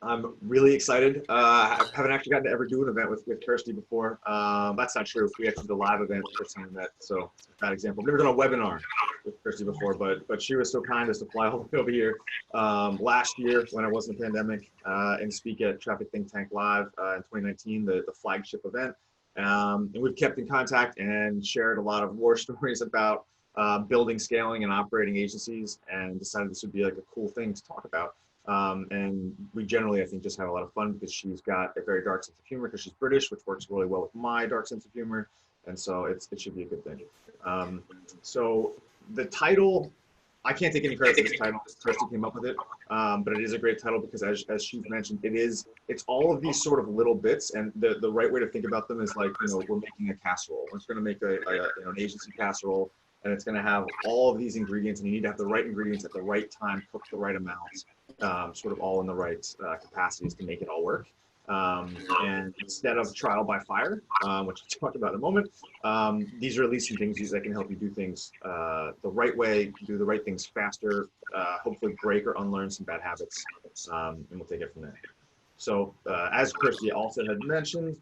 I'm really excited. I haven't actually gotten to ever do an event with Kirsty before. That's not true. We actually did a live event the first time we met, so bad example. I've never done a webinar with Kirsty before, but she was so kind as to fly all the way over here last year when it wasn't a pandemic and speak at Traffic Think Tank Live in 2019, the flagship event. And we've kept in contact and shared a lot of war stories about building, scaling, and operating agencies, and decided this would be like a cool thing to talk about. And we generally, I think, just have a lot of fun because she's got a very dark sense of humor because she's British, which works really well with my dark sense of humor. And so it should be a good thing. So the title, I can't take any credit for this title. Kirsty came up with it, but it is a great title because as she's mentioned, it's all of these sort of little bits, and the right way to think about them is like, we're making a casserole. We're just going to make an agency casserole, and it's going to have all of these ingredients, and you need to have the right ingredients at the right time, cooked the right amounts, sort of all in the right capacities to make it all work. And instead of trial by fire, which we'll talk about in a moment, these are at least some things that can help you do things the right way, do the right things faster, hopefully break or unlearn some bad habits, and we'll take it from there. So as Kirsty also had mentioned,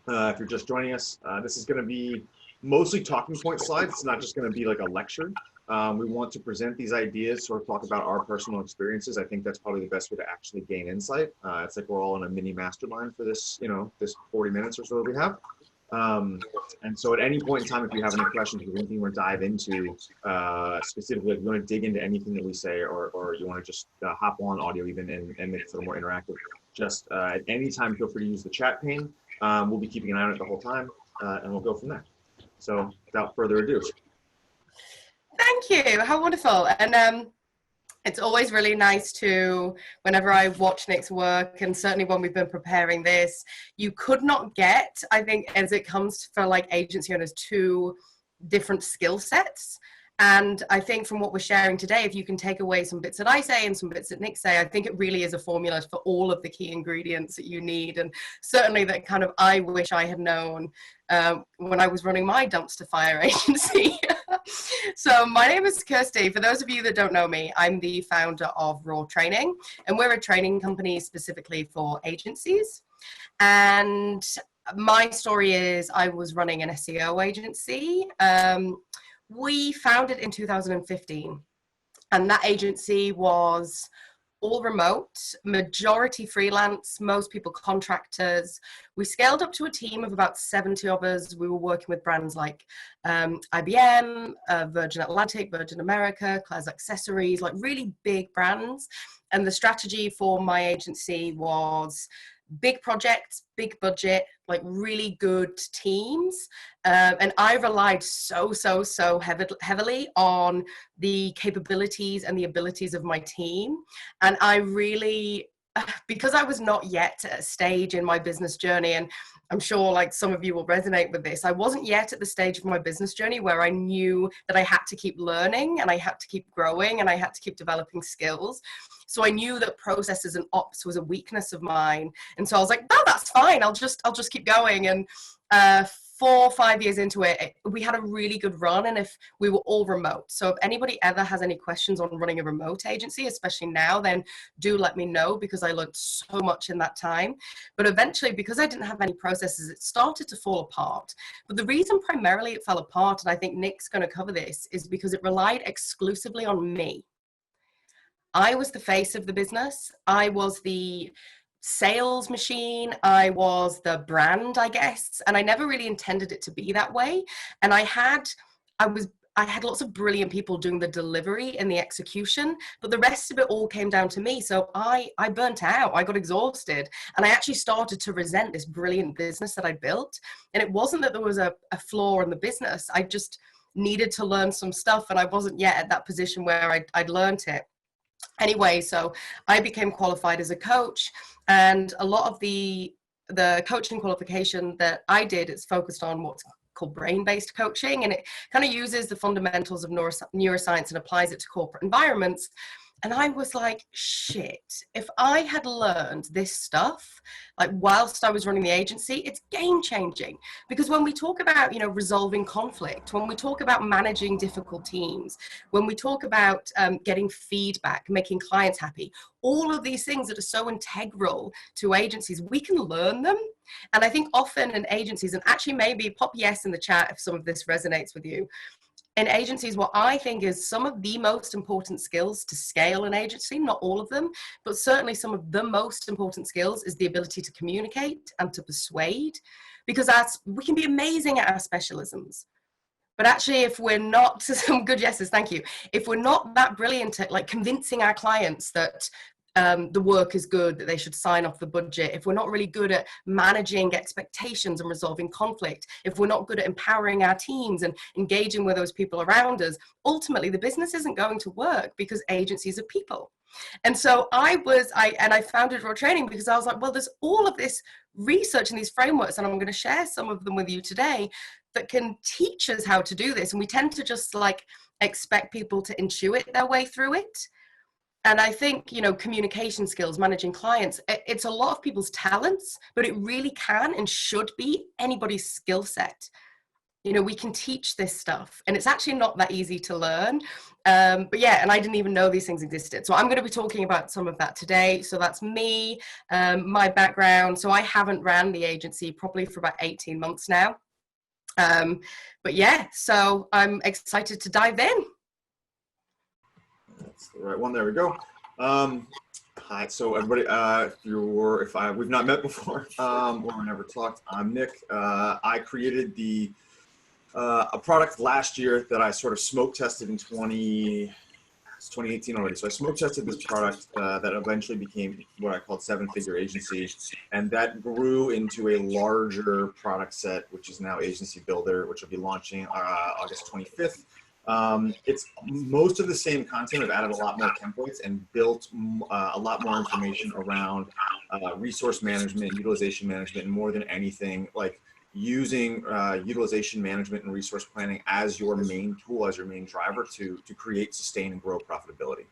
if you're just joining us, this is going to be mostly talking point slides. It's not just going to be like a lecture. We want to present these ideas, sort of talk about our personal experiences. I think that's probably the best way to actually gain insight. It's like we're all in a mini mastermind for this, this 40 minutes or so that we have. And so at any point in time, if you have any questions, if anything we're dive into specifically, if you want to dig into anything that we say, or you want to just hop on audio even and make it a little more interactive, just at any time, feel free to use the chat pane. We'll be keeping an eye on it the whole time, and we'll go from there. So without further ado. Thank you. How wonderful. And it's always really nice to, whenever I watch Nick's work, and certainly when we've been preparing this, you could not get, I think, as it comes for like agency owners, two different skill sets. And I think from what we're sharing today, if you can take away some bits that I say and some bits that Nick say, I think it really is a formula for all of the key ingredients that you need. And certainly that kind of, I wish I had known when I was running my dumpster fire agency. So my name is Kirsty. For those of you that don't know me, I'm the founder of Raw Training, and we're a training company specifically for agencies. And my story is I was running an SEO agency. We founded in 2015, and that agency was all remote, majority freelance, most people contractors. We scaled up to a team of about 70 of us. We were working with brands like IBM, Virgin Atlantic, Virgin America, Claire's Accessories, like really big brands. And the strategy for my agency was big projects, big budget, like really good teams. And I relied so heavily on the capabilities and the abilities of my team. And I really, because I was not yet at a stage in my business journey, and I'm sure like some of you will resonate with this, I wasn't yet at the stage of my business journey where I knew that I had to keep learning and I had to keep growing and I had to keep developing skills. So I knew that processes and ops was a weakness of mine. And so I was like, no, that's fine. I'll just keep going. And 4 or 5 years into it, we had a really good run, and if we were all remote. So if anybody ever has any questions on running a remote agency, especially now, then do let me know, because I learned so much in that time. But eventually, because I didn't have any processes, it started to fall apart. But the reason primarily it fell apart, and I think Nick's going to cover this, is because it relied exclusively on me. I was the face of the business. I was the sales machine. I was the brand, I guess. And I never really intended it to be that way. And I had lots of brilliant people doing the delivery and the execution, but the rest of it all came down to me. So I burnt out. I got exhausted. And I actually started to resent this brilliant business that I built. And it wasn't that there was a flaw in the business. I just needed to learn some stuff. And I wasn't yet at that position where I'd learned it. Anyway, so I became qualified as a coach, and a lot of the coaching qualification that I did is focused on what's called brain-based coaching, and it kind of uses the fundamentals of neuroscience and applies it to corporate environments. And I was like, shit, if I had learned this stuff, like whilst I was running the agency, it's game changing. Because when we talk about, you know, resolving conflict, when we talk about managing difficult teams, when we talk about getting feedback, making clients happy, all of these things that are so integral to agencies, we can learn them. And I think often in agencies, and actually maybe pop yes in the chat if some of this resonates with you, in agencies, what I think is some of the most important skills to scale an agency, not all of them, but certainly some of the most important skills is the ability to communicate and to persuade, because we can be amazing at our specialisms. But actually, if we're not, some good yeses, thank you. If we're not that brilliant at like convincing our clients that the work is good, that they should sign off the budget, if we're not really good at managing expectations and resolving conflict, if we're not good at empowering our teams and engaging with those people around us, ultimately the business isn't going to work, because agencies are people. And so I founded Raw Training because I was like, well, there's all of this research and these frameworks, and I'm going to share some of them with you today that can teach us how to do this. And we tend to just like expect people to intuit their way through it. And I think, you know, communication skills, managing clients, it's a lot of people's talents, but it really can and should be anybody's skill set. You know, we can teach this stuff, and it's actually not that easy to learn. But yeah, and I didn't even know these things existed. So I'm going to be talking about some of that today. So that's me, my background. So I haven't ran the agency probably for about 18 months now. But yeah, so I'm excited to dive in. That's the right one. There we go. Hi, so everybody, we've not met before or never talked, I'm Nick. I created a product last year that I sort of smoke tested in 2018 already. So I smoke tested this product that eventually became what I called 7-figure agency, and that grew into a larger product set, which is now Agency Builder, which will be launching August 25th. It's most of the same content. I've added a lot more templates and built a lot more information around resource management, utilization management, and more than anything, like using utilization management and resource planning as your main tool, as your main driver to create, sustain, and grow profitability.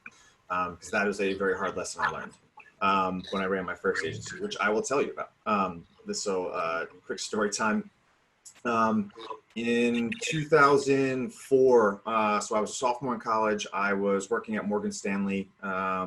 Because that is a very hard lesson I learned when I ran my first agency, which I will tell you about. Quick story time. In 2004, so I was a sophomore in college. I was working at Morgan Stanley,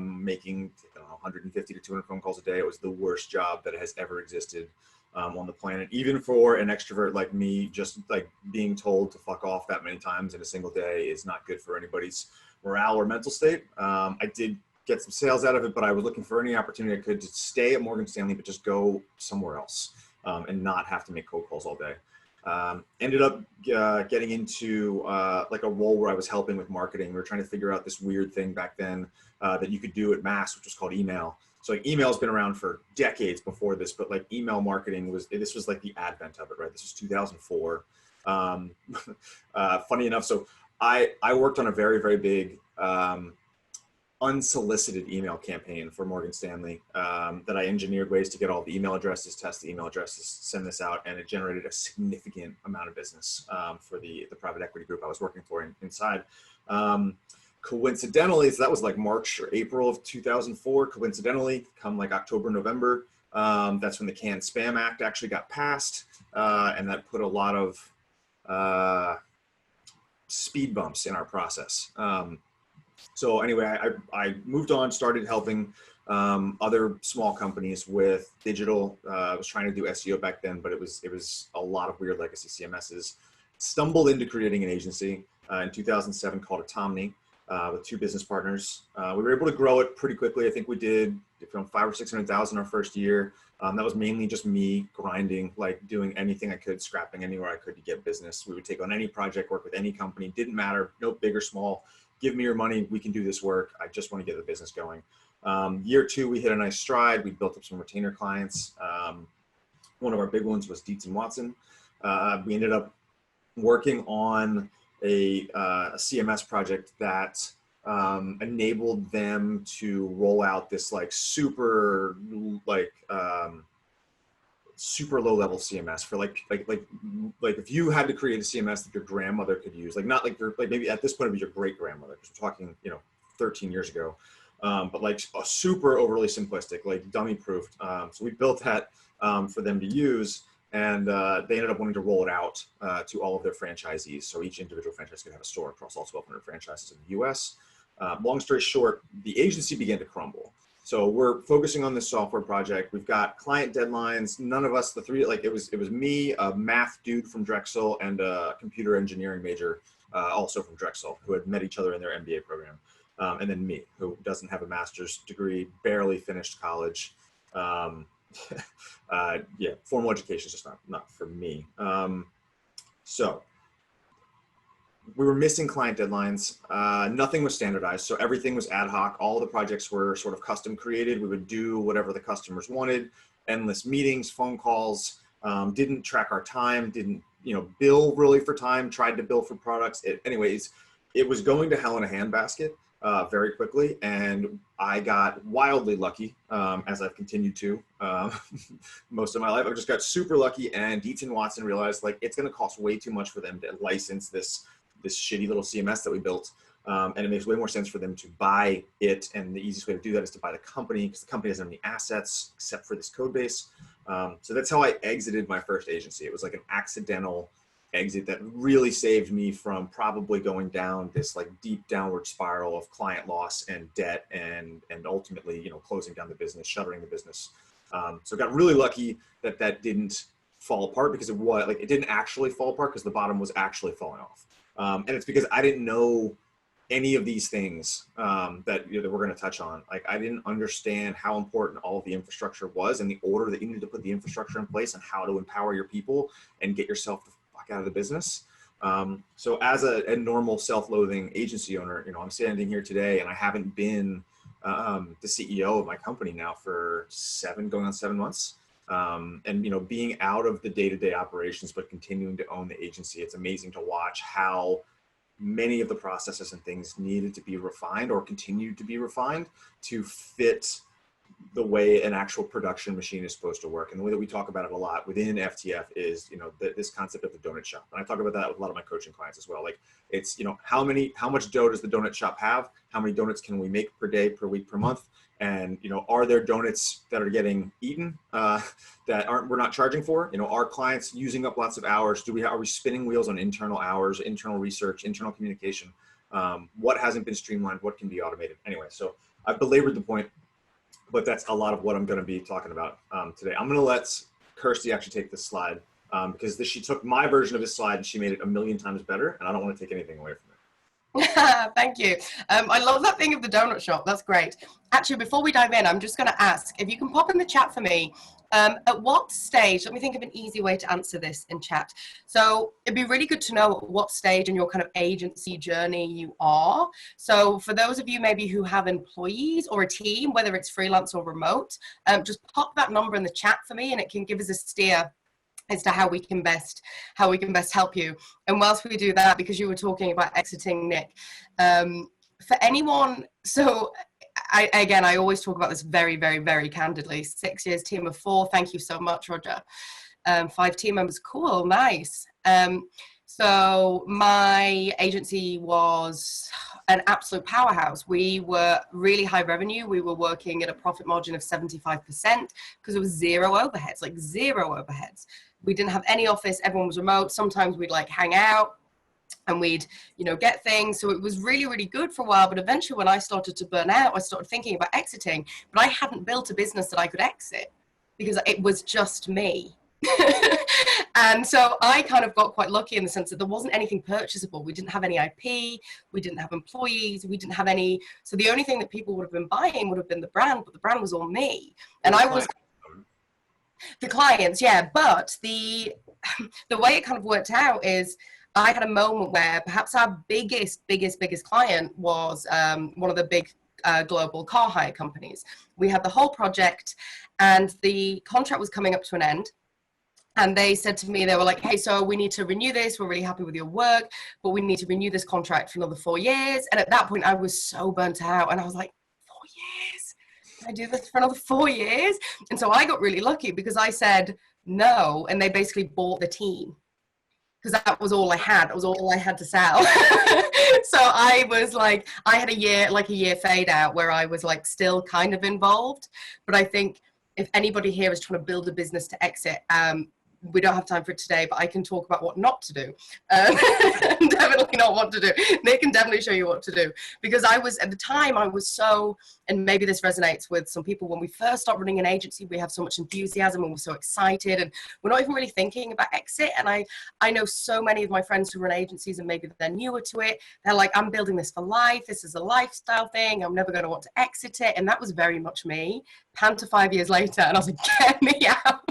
making 150 to 200 phone calls a day. It was the worst job that has ever existed on the planet. Even for an extrovert like me, just like being told to fuck off that many times in a single day is not good for anybody's morale or mental state. I did get some sales out of it, but I was looking for any opportunity I could to stay at Morgan Stanley, but just go somewhere else and not have to make cold calls all day. Ended up getting into like a role where I was helping with marketing. We were trying to figure out this weird thing back then that you could do at mass, which was called email. So like, email's been around for decades before this, but like email marketing this was like the advent of it, right? This was 2004. Funny enough, so I worked on a very, very big unsolicited email campaign for Morgan Stanley that I engineered ways to get all the email addresses, test the email addresses, send this out, and it generated a significant amount of business for the private equity group I was working for inside. Coincidentally, so that was like March or April of 2004. Coincidentally, come like October, November, that's when the Canned Spam Act actually got passed, and that put a lot of speed bumps in our process. So anyway, I moved on, started helping other small companies with digital. I was trying to do SEO back then, but it was a lot of weird legacy CMSs. Stumbled into creating an agency in 2007 called Automni with 2 business partners. We were able to grow it pretty quickly. I think we did from 500,000 or 600,000 our first year. That was mainly just me grinding, like doing anything I could, scrapping anywhere I could to get business. We would take on any project, work with any company, didn't matter, no big or small. Give me your money, we can do this work. I just want to get the business going. Year 2, we hit a nice stride. We built up some retainer clients. One of our big ones was Dietz & Watson. We ended up working on a CMS project that enabled them to roll out this like super low level CMS for like if you had to create a CMS that your grandmother could use, like not like your, like maybe at this point it was your great grandmother, because we're talking 13 years ago. but like super overly simplistic, like dummy proofed. So we built that for them to use, and they ended up wanting to roll it out to all of their franchisees. So each individual franchise could have a store across all 1,200 franchises in the US. Long story short, the agency began to crumble. So we're focusing on this software project. We've got client deadlines. None of us, the three, like it was me, a math dude from Drexel, and a computer engineering major, also from Drexel, who had met each other in their MBA program. And then me, who doesn't have a master's degree, barely finished college. Yeah, formal education is just not for me. So we were missing client deadlines. Nothing was standardized, so everything was ad hoc. All the projects were sort of custom created. We would do whatever the customers wanted. Endless meetings, phone calls. Didn't track our time. Didn't bill really for time. Tried to bill for products. Anyways, it was going to hell in a handbasket very quickly, and I got wildly lucky, as I've continued to most of my life. I just got super lucky, and Dietz and Watson realized like it's going to cost way too much for them to license this shitty little CMS that we built. And it makes way more sense for them to buy it. And the easiest way to do that is to buy the company, because the company doesn't have any assets except for this code base. So that's how I exited my first agency. It was like an accidental exit that really saved me from probably going down this like deep downward spiral of client loss and debt and ultimately, closing down the business, shuttering the business. So got really lucky that that didn't fall apart, because it didn't actually fall apart because the bottom was actually falling off. And it's because I didn't know any of these things that we're going to touch on. Like I didn't understand how important all of the infrastructure was and the order that you needed to put the infrastructure in place and how to empower your people and get yourself the fuck out of the business. So as a normal self-loathing agency owner, I'm standing here today and I haven't been the CEO of my company now for going on 7 months. And being out of the day-to-day operations, but continuing to own the agency, it's amazing to watch how many of the processes and things needed to be refined or continued to be refined to fit the way an actual production machine is supposed to work. And the way that we talk about it a lot within FTF is, this concept of the donut shop. And I talk about that with a lot of my coaching clients as well. Like it's, how much dough does the donut shop have? How many donuts can we make per day, per week, per month? And, are there donuts that are getting eaten we're not charging for? Are clients using up lots of hours? Are we spinning wheels on internal hours, internal research, internal communication? What hasn't been streamlined? What can be automated? Anyway, so I've belabored the point, but that's a lot of what I'm going to be talking about today. I'm going to let Kirsty actually take this slide because she took my version of this slide and she made it 1,000,000 times better, and I don't want to take anything away from it. Thank you. I love that thing of the donut shop. That's great. Actually, before we dive in, I'm just going to ask if you can pop in the chat for me. At what stage, let me think of an easy way to answer this in chat. So it'd be really good to know at what stage in your kind of agency journey you are. So for those of you maybe who have employees or a team, whether it's freelance or remote, just pop that number in the chat for me and it can give us a steer as to how we can best help you. And whilst we do that, because you were talking about exiting, Nick, for anyone, so I always talk about this very, very, very candidly. 6 years, team of 4. Thank you so much, Roger. 5 team members. Cool. Nice. So my agency was an absolute powerhouse. We were really high revenue. We were working at a profit margin of 75% because there was zero overheads, like zero overheads. We didn't have any office. Everyone was remote. Sometimes we'd like hang out and we'd, get things. So it was really, really good for a while. But eventually when I started to burn out, I started thinking about exiting, but I hadn't built a business that I could exit because it was just me. And so I kind of got quite lucky in the sense that there wasn't anything purchasable. We didn't have any IP, we didn't have employees, we didn't have any. So the only thing that people would have been buying would have been the brand, but the brand was all me. And I was the clients, yeah. But the way it kind of worked out is I had a moment where perhaps our biggest client was one of the big global car hire companies. We had the whole project and the contract was coming up to an end. And they said to me, they were like, hey, so we need to renew this. We're really happy with your work, but we need to renew this contract for another 4 years. And at that point, I was so burnt out. And I was like, 4 years? Can I do this for another 4 years? And so I got really lucky because I said no. And they basically bought the team. because that was all I had. That was all I had to sell. So I was like, I had a year fade out where I was like still kind of involved. But I think if anybody here is trying to build a business to exit, we don't have time for it today, but I can talk about what not to do. Definitely not what to do. Nick can definitely show you what to do. Because I was, at the time, I was so, and maybe this resonates with some people, when we first start running an agency, we have so much enthusiasm and we're so excited and we're not even really thinking about exit. And I know so many of my friends who run agencies and maybe they're newer to it. They're like, I'm building this for life. This is a lifestyle thing. I'm never going to want to exit it. And that was very much me. Pan to 5 years later. And I was like, get me out.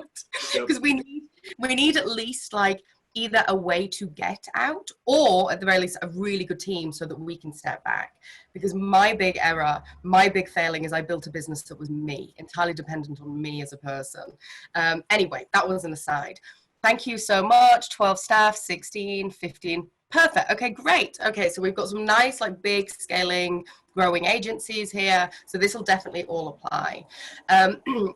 Because we need at least like either a way to get out or at the very least a really good team so that we can step back. Because my big error, my big failing is I built a business that was me, entirely dependent on me as a person. Anyway, that was an aside. Thank you so much. 12 staff, 16, 15. Perfect. Okay, great. Okay, so we've got some nice, like big scaling, growing agencies here. So this will definitely all apply.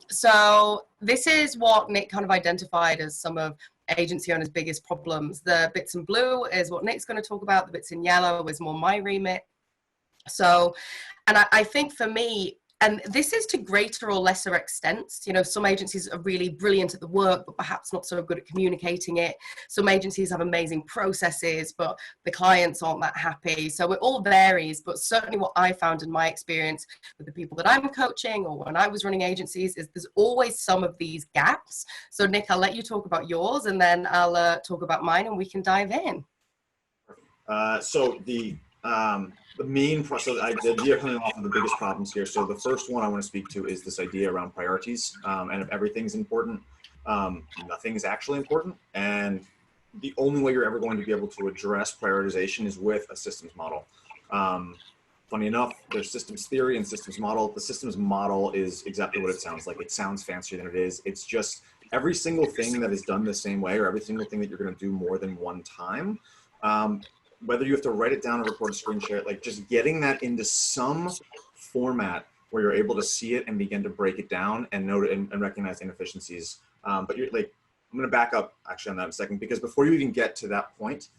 So this is what Nick kind of identified as some of agency owners' biggest problems. The bits in blue is what Nick's going to talk about. The bits in yellow is more my remit. So, and I think for me, and this is to greater or lesser extents, you know, some agencies are really brilliant at the work, but perhaps not so good at communicating it. Some agencies have amazing processes, but the clients aren't that happy. So it all varies, but certainly what I found in my experience with the people that I'm coaching or when I was running agencies is there's always some of these gaps. So Nick, I'll let you talk about yours and then I'll talk about mine and we can dive in. So the main, so the idea coming off of the biggest problems here. So the first one I want to speak to is this idea around priorities. And if everything's important, nothing is actually important. And the only way you're ever going to be able to address prioritization is with a systems model. Funny enough, there's systems theory and systems model. The systems model is exactly what it sounds like. It sounds fancier than it is. It's just every single thing that is done the same way or every single thing that you're going to do more than one time. Whether you have to write it down or record a screen share, like just getting that into some format where you're able to see it and begin to break it down and note it and recognize inefficiencies. But you're like, I'm going to back up actually on that in a second, because before you even get to that point,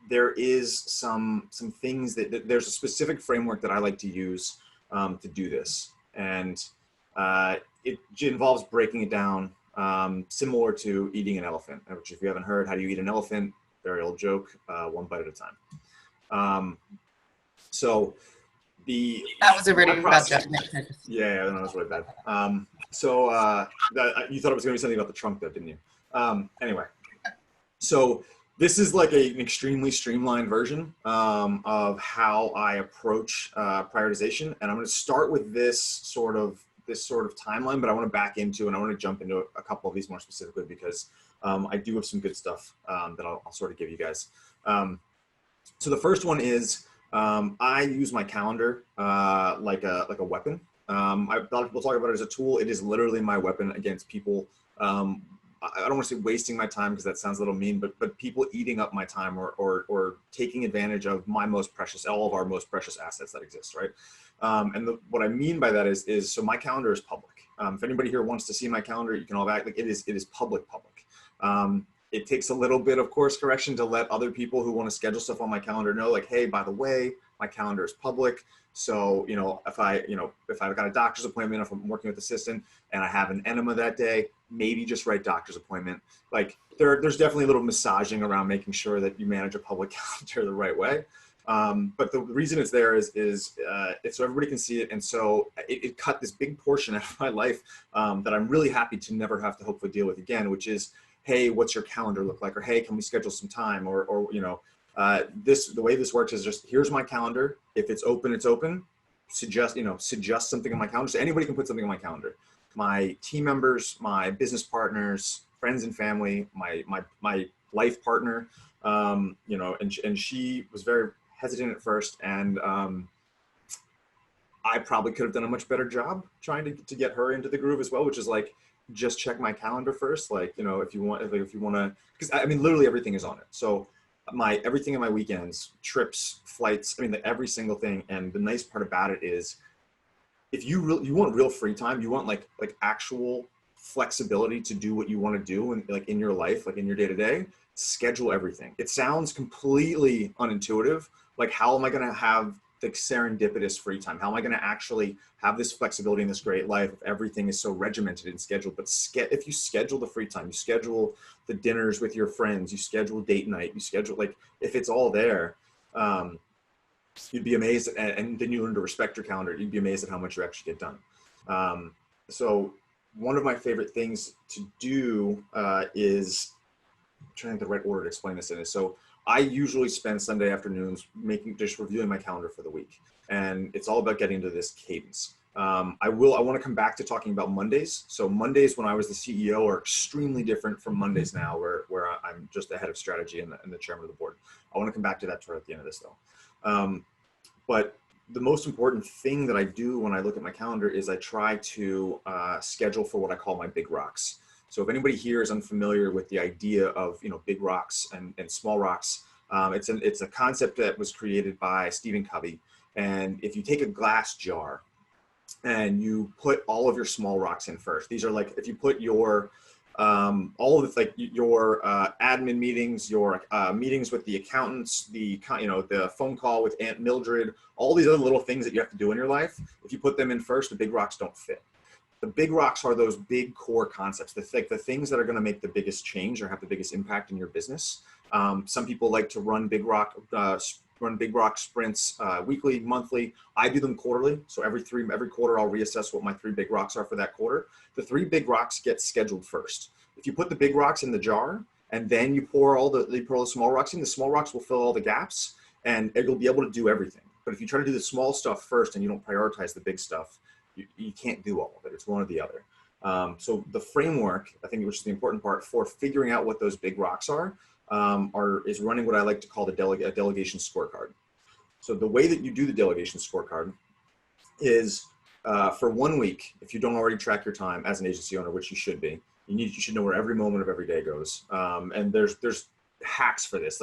there is some things that there's a specific framework that I like to use to do this. And it involves breaking it down similar to eating an elephant, which if you haven't heard, how do you eat an elephant? Very old joke, one bite at a time. So that was a really bad joke. Yeah, that was really bad. You thought it was going to be something about the trunk, though, didn't you? Anyway, so this is like an extremely streamlined version of how I approach prioritization, and I'm going to start with this sort of timeline, but I want to back into and I want to jump into a couple of these more specifically because I do have some good stuff that I'll sort of give you guys. So the first one is I use my calendar like a weapon. A lot of people talk about it as a tool. It is literally my weapon against people. I don't want to say wasting my time because that sounds a little mean, but people eating up my time or taking advantage of all of our most precious assets that exist, right? What I mean by that is so my calendar is public. If anybody here wants to see my calendar, you can all back, like it is public. It takes a little bit of course correction to let other people who want to schedule stuff on my calendar know, like, hey, by the way, my calendar is public. So, you know, if I've got a doctor's appointment, if I'm working with assistant and I have an enema that day, maybe just write doctor's appointment. Like there's definitely a little massaging around making sure that you manage a public calendar the right way. But the reason it's there is so everybody can see it. And so it cut this big portion out of my life that I'm really happy to never have to hopefully deal with again, which is, hey, what's your calendar look like? Or, hey, can we schedule some time? Or you know, the way this works is just, here's my calendar. If it's open, it's open. Suggest something on my calendar. So anybody can put something on my calendar. My team members, my business partners, friends and family, my life partner, you know, and she was very hesitant at first, and I probably could have done a much better job trying to get her into the groove as well, which is like, just check my calendar first. Like, you know, if you want to, because I mean, literally everything is on it. So everything in my weekends, trips, flights, I mean, every single thing. And the nice part about it is, if you want real free time, you want like actual flexibility to do what you want to do and like in your life, like in your day to day, schedule everything. It sounds completely unintuitive. Like, how am I going to have the serendipitous free time? How am I going to actually have this flexibility in this great life if everything is so regimented and scheduled? But if you schedule the free time, you schedule the dinners with your friends, you schedule date night, you schedule, like, if it's all there, you'd be amazed. And then you learn to respect your calendar. You'd be amazed at how much you actually get done. So one of my favorite things to do is, I'm trying to think the right order to explain this in is, so I usually spend Sunday afternoons just reviewing my calendar for the week. And it's all about getting into this cadence. I want to come back to talking about Mondays. So Mondays when I was the CEO are extremely different from Mondays now, where I'm just the head of strategy and the chairman of the board. I want to come back to that toward at the end of this though. But the most important thing that I do when I look at my calendar is I try to schedule for what I call my big rocks. So if anybody here is unfamiliar with the idea of, big rocks and small rocks, it's a concept that was created by Stephen Covey. And if you take a glass jar and you put all of your small rocks in first, these are like, if you put your all of the, like, your admin meetings, your meetings with the accountants, the phone call with Aunt Mildred, all these other little things that you have to do in your life, if you put them in first, the big rocks don't fit. The big rocks are those big core concepts, the things that are going to make the biggest change or have the biggest impact in your business. Some people like to run big rock sprints weekly, monthly. I do them quarterly. So every quarter I'll reassess what my 3 big rocks are for that quarter. The 3 big rocks get scheduled first. If you put the big rocks in the jar and then you pour the small rocks in, the small rocks will fill all the gaps and you'll be able to do everything. But if you try to do the small stuff first and you don't prioritize the big stuff, you can't do all of it. It's one or the other. So the framework, I think, which is the important part for figuring out what those big rocks are is running what I like to call a delegation scorecard. So the way that you do the delegation scorecard is for 1 week, if you don't already track your time as an agency owner, which you should be, you should know where every moment of every day goes. And there's hacks for this.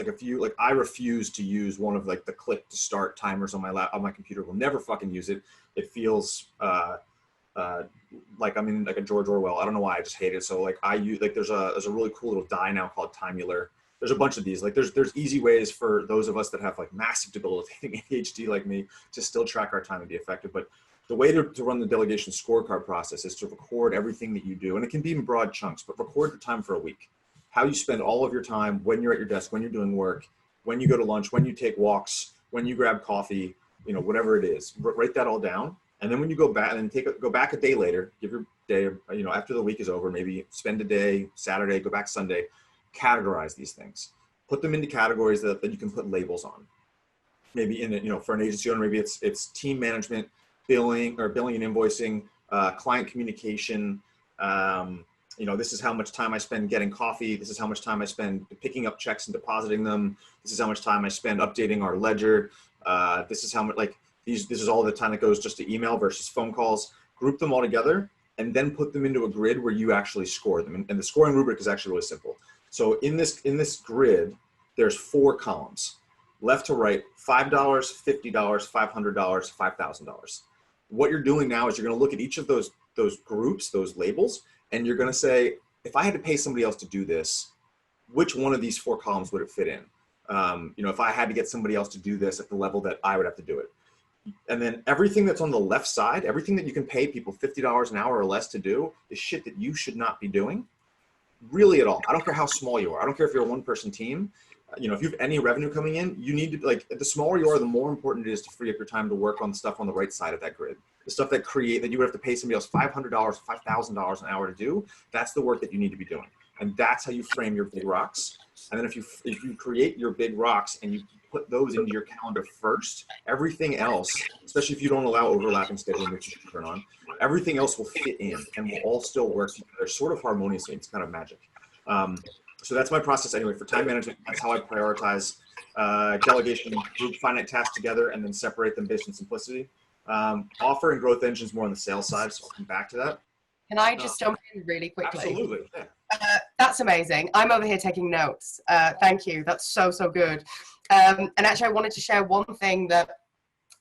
I refuse to use one of the click to start timers on my computer. Will never fucking use it. It feels like I'm in a George Orwell. I don't know why, I just hate it. So I use there's a really cool little die now called Timular. There's a bunch of these. There's easy ways for those of us that have massive debilitating ADHD like me to still track our time and be effective. But the way to run the delegation scorecard process is to record everything that you do, and it can be in broad chunks, but record your time for a week. How you spend all of your time when you're at your desk, when you're doing work, when you go to lunch, when you take walks, when you grab coffee, whatever it is. Write that all down. And then when you go back and go back a day later, give your day, after the week is over, maybe spend a day, Saturday, go back Sunday, categorize these things. Put them into categories that you can put labels on. Maybe for an agency owner, maybe it's team management, billing and invoicing, client communication. This is how much time I spend getting coffee. This is how much time I spend picking up checks and depositing them. This is how much time I spend updating our ledger. This is how much, this is all the time that goes just to email versus phone calls. Group them all together and then put them into a grid where you actually score them. And the scoring rubric is actually really simple. So in this grid, there's 4 columns. Left to right, $5, $50, $500, $5,000. What you're doing now is you're going to look at each of those groups, those labels, and you're going to say, if I had to pay somebody else to do this, which one of these 4 columns would it fit in? If I had to get somebody else to do this at the level that I would have to do it. And then everything that's on the left side, everything that you can pay people $50 an hour or less to do is shit that you should not be doing, really at all. I don't care how small you are. I don't care if you're a 1-person team. If you have any revenue coming in, you need to, the smaller you are, the more important it is to free up your time to work on the stuff on the right side of that grid. The stuff that you would have to pay somebody else $500, $5,000 an hour to do. That's the work that you need to be doing. And that's how you frame your big rocks. And then if you create your big rocks and you put those into your calendar first, everything else, especially if you don't allow overlapping scheduling, which you should turn on, everything else will fit in and will all still work together sort of harmoniously. It's kind of magic. So that's my process anyway for time management. That's how I prioritize delegation, group finite tasks together, and then separate them based on simplicity. Offer and growth engines more on the sales side, so I'll come back to that. Can I just jump in really quickly? Absolutely. Yeah. That's amazing. I'm over here taking notes. Thank you. That's so good. And actually, I wanted to share one thing that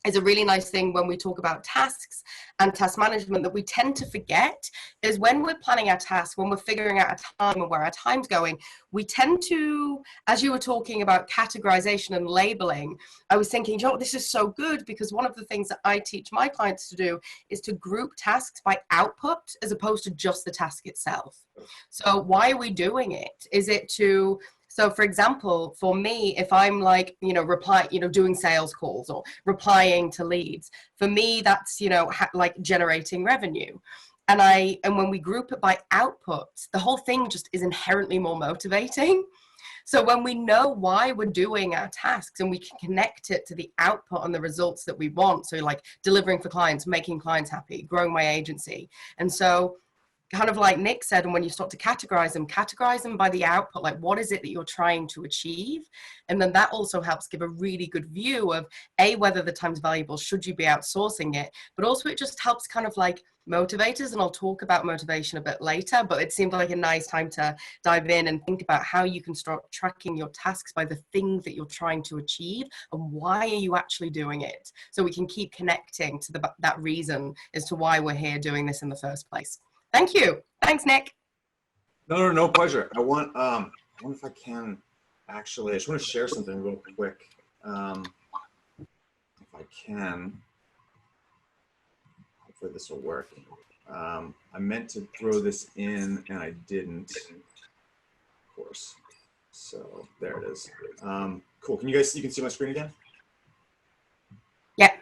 is a really nice thing when we talk about tasks and task management that we tend to forget is when we're planning our tasks, when we're figuring out a time and where our time's going, we tend to, as you were talking about categorization and labeling, I was thinking, you know, this is so good because one of the things that I teach my clients to do is to group tasks by output as opposed to just the task itself. So why are we doing it? Is it to, so for example, for me, if I'm like, you know, doing sales calls or replying to leads, for me, that's, you know, like generating revenue. And when we group it by outputs, the whole thing just is inherently more motivating. So when we know why we're doing our tasks and we can connect it to the output and the results that we want, so like delivering for clients, making clients happy, growing my agency. And so kind of like Nick said, and when you start to categorize them by the output, like what is it that you're trying to achieve? And then that also helps give a really good view of whether the time's valuable, should you be outsourcing it? But also it just helps kind of like motivate us, and I'll talk about motivation a bit later, but it seemed like a nice time to dive in and think about how you can start tracking your tasks by the thing that you're trying to achieve and why are you actually doing it? So we can keep connecting to that reason as to why we're here doing this in the first place. Thank you. Thanks, Nick. No pleasure. I wonder if I can actually, I just want to share something real quick. If I can, hopefully this will work. I meant to throw this in and I didn't, of course. So there it is. Cool. You can see my screen again? Yeah.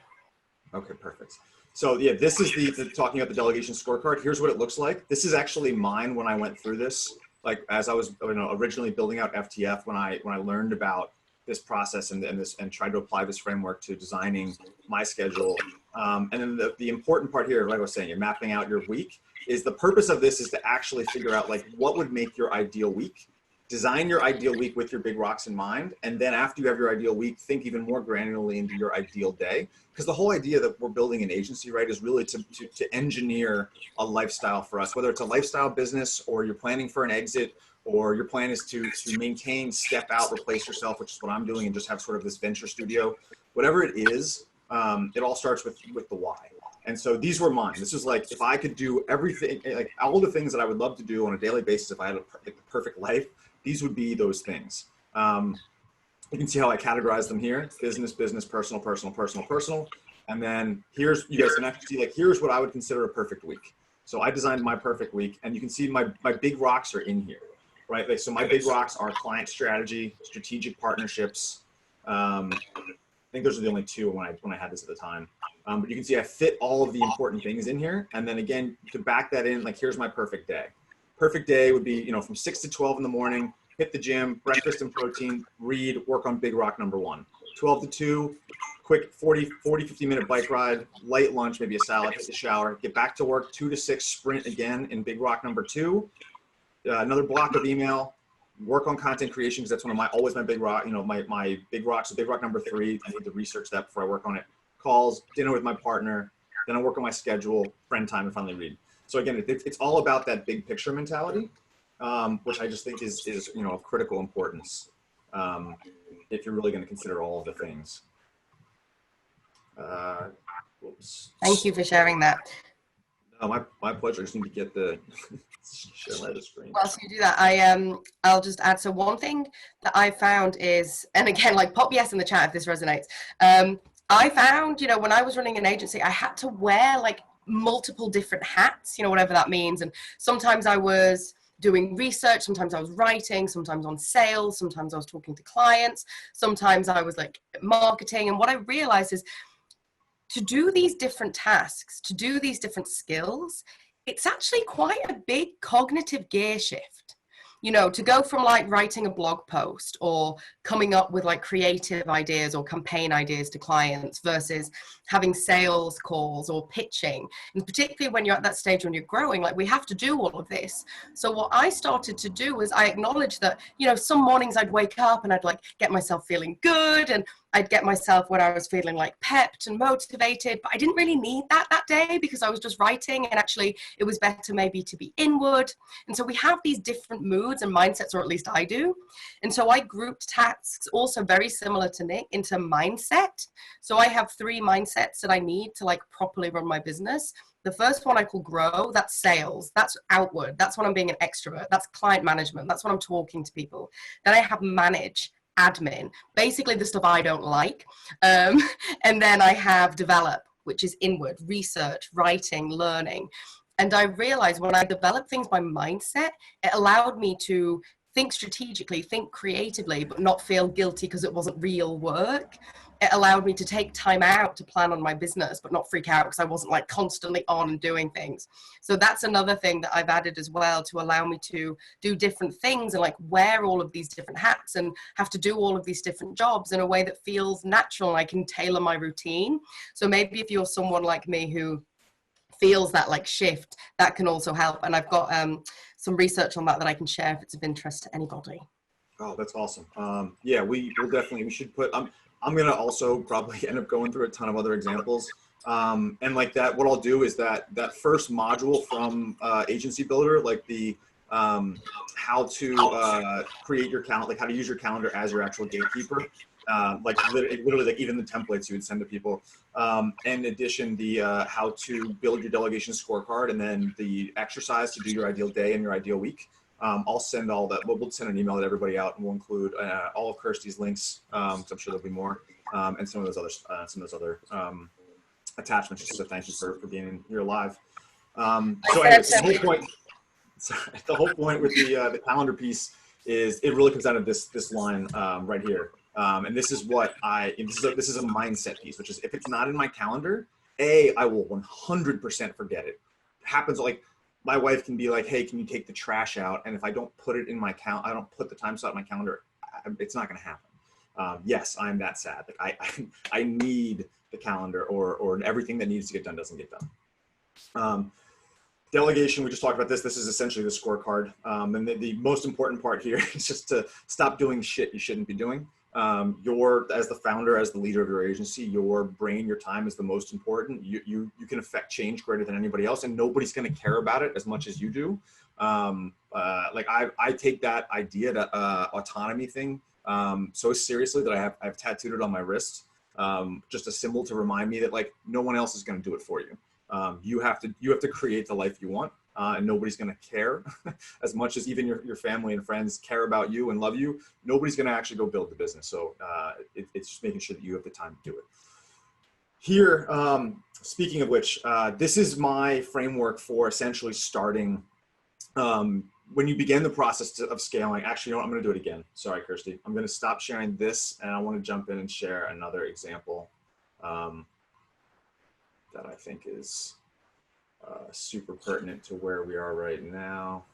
Okay, perfect. So yeah, this is the talking about the delegation scorecard. Here's what it looks like. This is actually mine when I went through this, like as I was, you know, originally building out FTF, when I learned about this process and tried to apply this framework to designing my schedule. And then the important part here, like I was saying, you're mapping out your week, is the purpose of this is to actually figure out like what would make your ideal week. Design your ideal week with your big rocks in mind. And then after you have your ideal week, think even more granularly into your ideal day. Because the whole idea that we're building an agency, right, is really to engineer a lifestyle for us, whether it's a lifestyle business or you're planning for an exit, or your plan is to maintain, step out, replace yourself, which is what I'm doing, and just have sort of this venture studio. Whatever it is, it all starts with the why. And so these were mine. This is like, if I could do everything, like all the things that I would love to do on a daily basis, if I had a perfect life, these would be those things. You can see how I categorize them here: business, business, personal, personal, personal, personal. And then you guys can actually see, like, here's what I would consider a perfect week. So I designed my perfect week, and you can see my big rocks are in here, right? Like, so my big rocks are client strategy, strategic partnerships. I think those are the only two when I had this at the time. But you can see I fit all of the important things in here. And then again, to back that in, like, here's my perfect day. Perfect day would be, you know, from 6 to 12 in the morning, hit the gym, breakfast and protein, read, work on big rock number 1. 12 to 2, quick 50 minute bike ride, light lunch, maybe a salad, hit the shower, get back to work, 2 to 6, sprint again in big rock number 2. Another block of email, work on content creation, because that's one of always my big rock, you know, my big rocks. So big rock number 3, I need to research that before I work on it. Calls, dinner with my partner, then I work on my schedule, friend time, and finally read. So again, it's all about that big picture mentality, which I just think is you know, of critical importance if you're really going to consider all of the things. Whoops. Thank you for sharing that. No, my pleasure. I just need to get the share my screen. Whilst you do that, I'll just add. So one thing that I found is, and again, like, pop yes in the chat if this resonates. I found, you know, when I was running an agency, I had to wear like multiple different hats, you know, whatever that means. And sometimes I was doing research, sometimes I was writing, sometimes on sales, sometimes I was talking to clients, sometimes I was like marketing. And what I realized is, to do these different tasks, to do these different skills, it's actually quite a big cognitive gear shift. You know, to go from like writing a blog post or coming up with like creative ideas or campaign ideas to clients versus having sales calls or pitching. And particularly when you're at that stage when you're growing, like we have to do all of this. So what I started to do was I acknowledged that, you know, some mornings I'd wake up and I'd like get myself feeling good, and I'd get myself when I was feeling like pepped and motivated, but I didn't really need that day because I was just writing, and actually it was better maybe to be inward. And so we have these different moods and mindsets, or at least I do. And so I grouped tasks, also very similar to Nick, into mindset. So I have 3 mindsets that I need to like properly run my business. The first one I call grow. That's sales. That's outward. That's when I'm being an extrovert. That's client management. That's when I'm talking to people. Then I have manage, admin, basically the stuff I don't like. And then I have develop, which is inward, research, writing, learning. And I realized when I developed things by mindset, it allowed me to think strategically, think creatively, but not feel guilty because it wasn't real work. It allowed me to take time out to plan on my business, but not freak out because I wasn't like constantly on and doing things. So that's another thing that I've added as well, to allow me to do different things and like wear all of these different hats and have to do all of these different jobs in a way that feels natural. I can tailor my routine. So maybe if you're someone like me who feels that like shift, that can also help. And I've got some research on that I can share if it's of interest to anybody. Oh, that's awesome. Yeah, we should put, I'm going to also probably end up going through a ton of other examples. And like that, what I'll do is that first module from Agency Builder, like the how to create your calendar, like how to use your calendar as your actual gatekeeper. Like literally like even the templates you would send to people. In addition, the how to build your delegation scorecard, and then the exercise to do your ideal day and your ideal week. I'll send all that. We'll send an email to everybody out, and we'll include all of Kirsty's links. So I'm sure there'll be more, and some of those other attachments. Just so thank you for being here live. So anyway, the whole point with the calendar piece is it really comes down to this line right here. And this is what this is a mindset piece, which is if it's not in my calendar, I will 100% forget it. It happens like my wife can be like, hey, can you take the trash out? And if I don't put it in my I don't put the time slot in my calendar, it's not going to happen. Yes, I'm that sad. Like I need the calendar, or everything that needs to get done doesn't get done. Delegation, we just talked about this. This is essentially the scorecard. And the most important part here is just to stop doing shit you shouldn't be doing. As the founder, as the leader of your agency, your brain, your time is the most important. You can affect change greater than anybody else, and nobody's going to care about it as much as you do. Like I take that idea, that autonomy thing, so seriously that I've tattooed it on my wrist. Just a symbol to remind me that like no one else is going to do it for you. You have to create the life you want. And nobody's going to care as much as even your family and friends care about you and love you. Nobody's going to actually go build the business. So it's just making sure that you have the time to do it. Here, speaking of which, this is my framework for essentially starting when you begin the process of scaling. Actually, you know what? I'm going to do it again. Sorry, Kirsty. I'm going to stop sharing this, and I want to jump in and share another example that I think is super pertinent to where we are right now.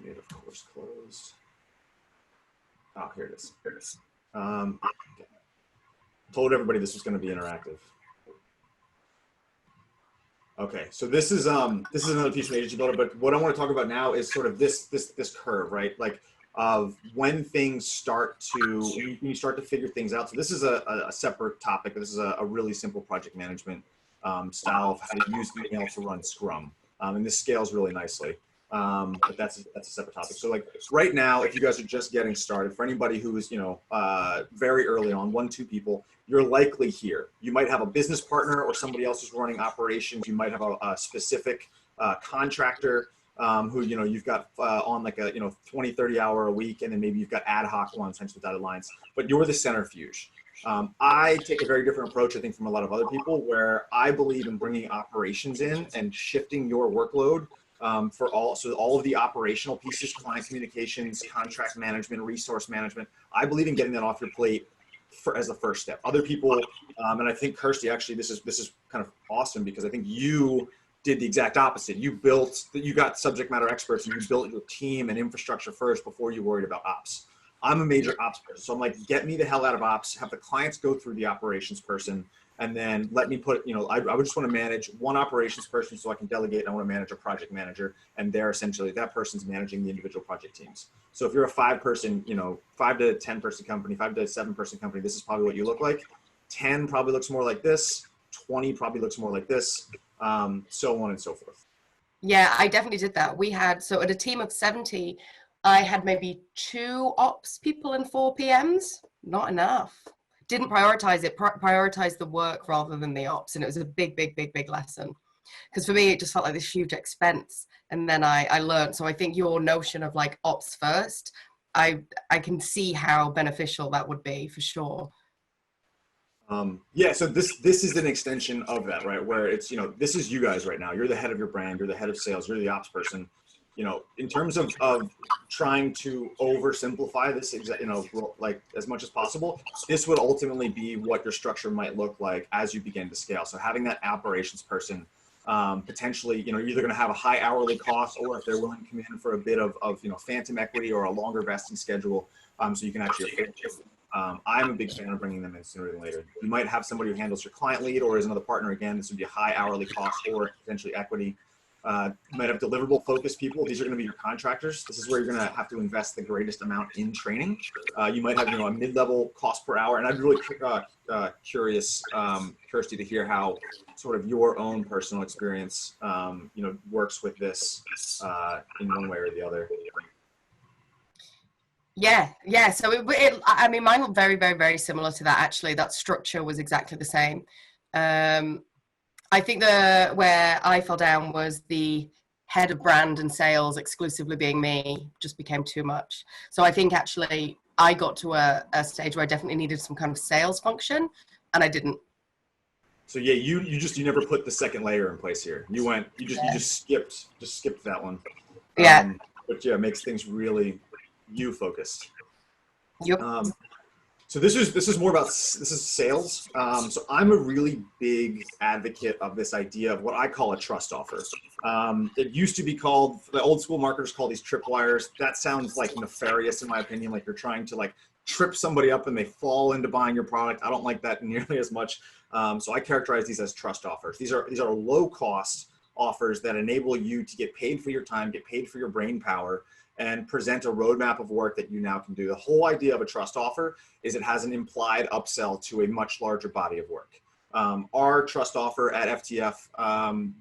It of course closed. Oh, here it is. Okay. Told everybody this was going to be interactive. Okay, so this is another piece from Agency Builder, but what I want to talk about now is sort of this curve, right? Like of when things start to, when you start to figure things out. So this is a separate topic. This is a really simple project management style of how to use email to run Scrum. And this scales really nicely. But that's a separate topic. So like right now, if you guys are just getting started, for anybody who is, very early on, 1-2 people, you're likely here. You might have a business partner or somebody else who's running operations. You might have a specific contractor who, you've got on like a, 20, 30 hour a week, and then maybe you've got ad hoc ones, hence without alliance, but you're the centrifuge. I take a very different approach, I think, from a lot of other people, where I believe in bringing operations in and shifting your workload so all of the operational pieces, client communications, contract management, resource management. I believe in getting that off your plate as the first step. Other people, and I think Kirsty, actually, this is kind of awesome, because I think you did the exact opposite. You got subject matter experts, and you built your team and infrastructure first before you worried about ops. I'm a major ops person. So I'm like, get me the hell out of ops, have the clients go through the operations person, and then let me put, I would just want to manage one operations person so I can delegate. I want to manage a project manager, and they're essentially, that person's managing the individual project teams. So if you're a 5-person, 5 to 10 person company, 5 to 7-person company, this is probably what you look like. 10 probably looks more like this. 20 probably looks more like this, so on and so forth. Yeah, I definitely did that. We had, so at a team of 70, I had maybe 2 ops people and 4 PMs. Not enough. Didn't prioritize it, prioritize the work rather than the ops. And it was a big, big, big, big lesson. Because for me, it just felt like this huge expense. And then I learned. So I think your notion of like ops first, I can see how beneficial that would be for sure. Yeah, so this is an extension of that, right? Where it's, this is you guys right now. You're the head of your brand. You're the head of sales. You're the ops person. In terms of trying to oversimplify this, like as much as possible, this would ultimately be what your structure might look like as you begin to scale. So having that operations person, potentially, you're either going to have a high hourly cost, or if they're willing to come in for a bit of phantom equity or a longer vesting schedule, so you can actually afford it. I'm a big fan of bringing them in sooner than later. You might have somebody who handles your client lead or is another partner. Again, this would be a high hourly cost or potentially equity. You might have deliverable focused people. These are going to be your contractors. This is where you're going to have to invest the greatest amount in training. You might have a mid-level cost per hour. And I'd be really curious, Kirsty, to hear how sort of your own personal experience works with this in one way or the other. Yeah. So I mean, mine looked very, very, very similar to that. Actually, that structure was exactly the same. I think where I fell down was the head of brand and sales exclusively being me just became too much. So I think actually I got to a stage where I definitely needed some kind of sales function, and I didn't. So yeah, you never put the second layer in place here. You just skipped that one. Yeah. But yeah, it makes things really you focused. Yep. So this is more about, this is sales. So I'm a really big advocate of this idea of what I call a trust offer. It used to be called, the old school marketers call these tripwires. That sounds like nefarious in my opinion, like you're trying to like trip somebody up and they fall into buying your product. I don't like that nearly as much. So I characterize these as trust offers. These are low cost offers that enable you to get paid for your time, get paid for your brain power, and present a roadmap of work that you now can do. The whole idea of a trust offer is it has an implied upsell to a much larger body of work. Our trust offer at FTF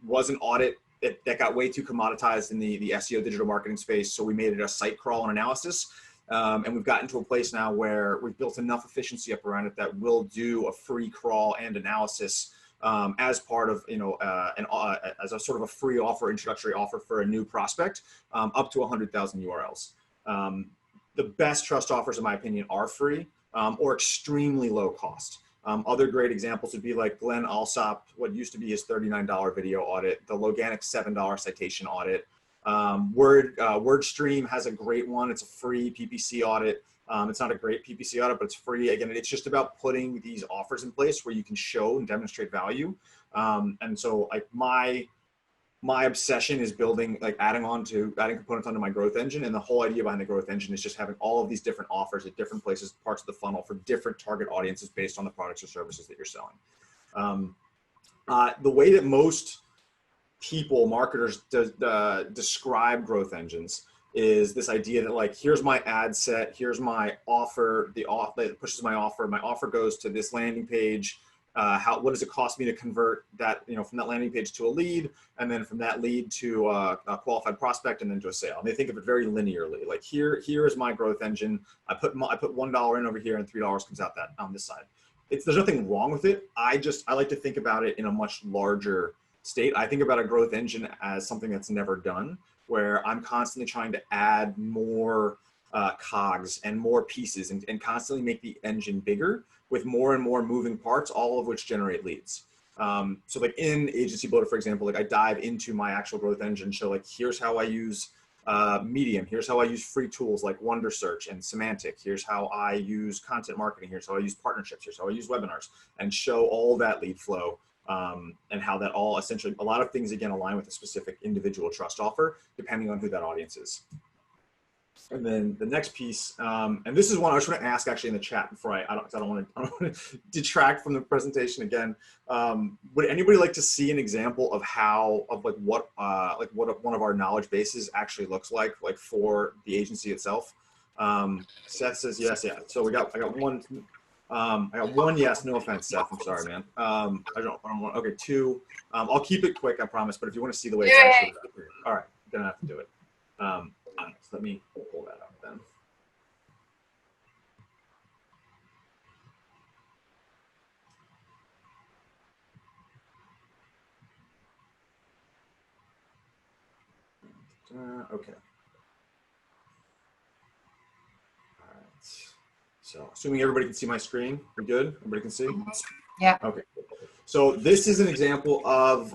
was an audit that got way too commoditized in the SEO digital marketing space. So we made it a site crawl and analysis. And we've gotten to a place now where we've built enough efficiency up around it that we'll do a free crawl and analysis as part of, as a sort of a free offer, introductory offer for a new prospect, up to 100,000 URLs. The best trust offers, in my opinion, are free or extremely low cost. Other great examples would be like Glenn Alsop, what used to be his $39 video audit, the Loganic $7 citation audit. WordStream has a great one. It's a free PPC audit. It's not a great PPC audit, but it's free. Again, it's just about putting these offers in place where you can show and demonstrate value. And so like my obsession is building, like adding components onto my growth engine. And the whole idea behind the growth engine is just having all of these different offers at different places, parts of the funnel for different target audiences based on the products or services that you're selling. The way that most people, marketers describe growth engines is this idea that like, here's my ad set, here's my offer, that pushes my offer goes to this landing page. What does it cost me to convert that, from that landing page to a lead, and then from that lead to a qualified prospect, and then to a sale. And they think of it very linearly. Like here is my growth engine. I put $1 in over here, and $3 comes out that on this side. There's nothing wrong with it. I like to think about it in a much larger state. I think about a growth engine as something that's never done, where I'm constantly trying to add more cogs and more pieces and constantly make the engine bigger with more and more moving parts, all of which generate leads. So like in Agency Builder, for example, like I dive into my actual growth engine, show like, here's how I use Medium. Here's how I use free tools like Wonder Search and Semantic. Here's how I use content marketing. Here's how I use partnerships. Here's how I use webinars, and show all that lead flow. And how that all essentially, a lot of things again align with a specific individual trust offer, depending on who that audience is. And then the next piece, and this is one I just want to ask actually in the chat before I don't want to detract from the presentation again. Would anybody like to see an example of how, of what one of our knowledge bases actually looks like for the agency itself? Seth says yes, yeah. So I got one. I got one yes. No offense, Seth. I'm sorry, man. I don't want. Okay, two. I'll keep it quick, I promise. But if you want to see the way it's actually, all right, then I have to do it. So let me pull that up then. Okay. All right. So assuming everybody can see my screen, we're good? Everybody can see? Yeah. Okay. So this is an example of,